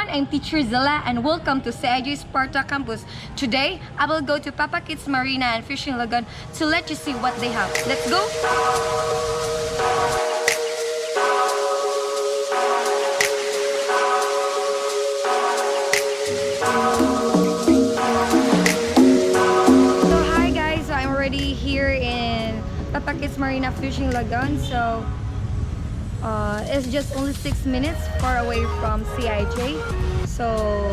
everyone, I'm Teacher Zilla and welcome to CIJ Sparta Campus. Today, I will go to Papakits Marina and Fishing Lagoon to let you see what they have. Let's go! So hi guys, so I'm already here in Papakits Marina Fishing Lagoon. So it's just only 6 minutes far away from CIJ. So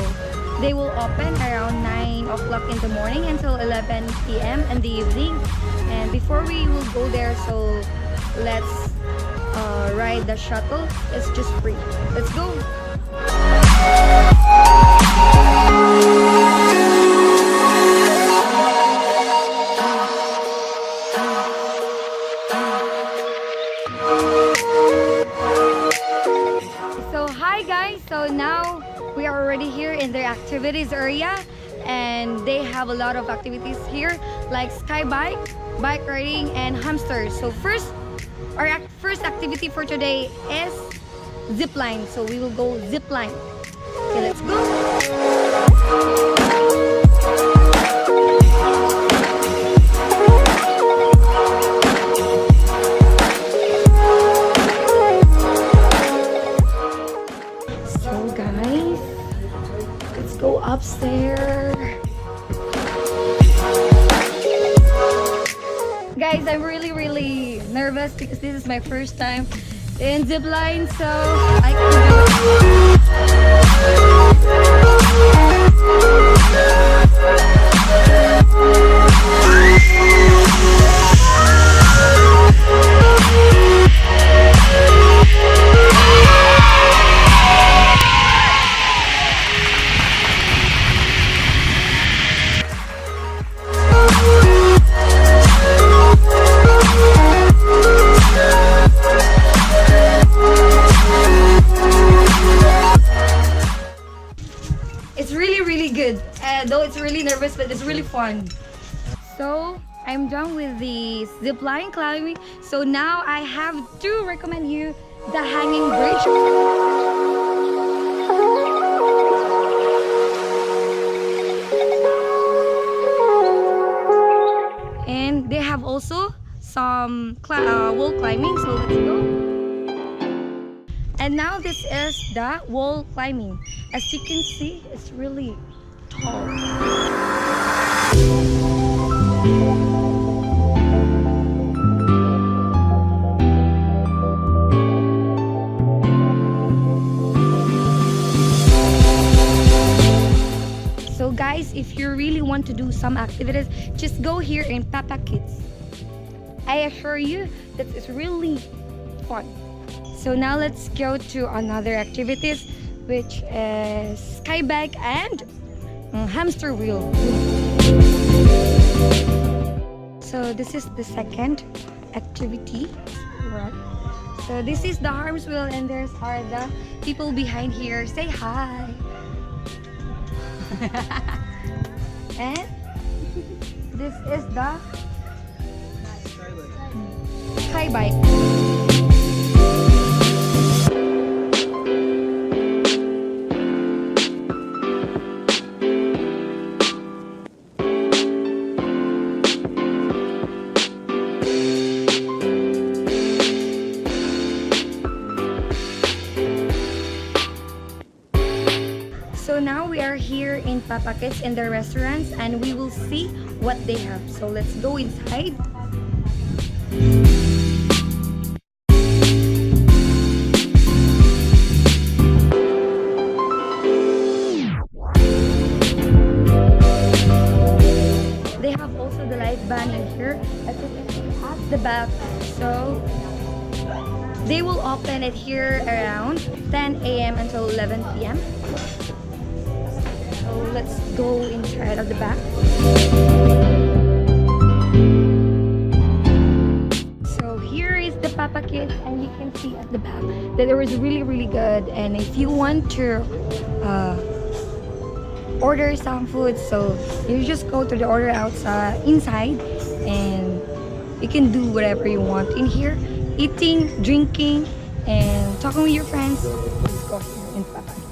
they will open around 9 o'clock in the morning until 11 p.m. in the evening. And before we will go there, so let's ride the shuttle. It's just free. Let's go! So now we are already here in their activities area, and they have a lot of activities here like sky bike, bike riding, and hamsters. So our first activity for today is zip line. So we will go zip line. Okay, let's go. Upstairs. Guys, I'm really nervous because this is my first time in zipline, so I can though it's really nervous, but it's really fun. So I'm done with the zip line climbing. So now I have to recommend you the hanging bridge. And they have also some wall climbing. So let's go. And now this is the wall climbing. As you can see, it's really tall. So guys, if you really want to do some activities, just go here in Papakits. I assure you that it's really fun. So now let's go to another activities, which is sky bike and hamster wheel. So this is the second activity. Right. So this is the hamster wheel, and there's are the people behind here. Say hi. And this is the sky bike. So now we are here in Papakits in the restaurants, and we will see what they have. So let's go inside. They have also the light band in here at the back. So they will open it here around 10 a.m. until 11 p.m. So let's go inside of the back. So here is the Papakits, and you can see at the back that it was really good. And if you want to order some food, so you just go to the order outside inside, and you can do whatever you want in here, eating, drinking, and talking with your friends. Let's go here in Papakits.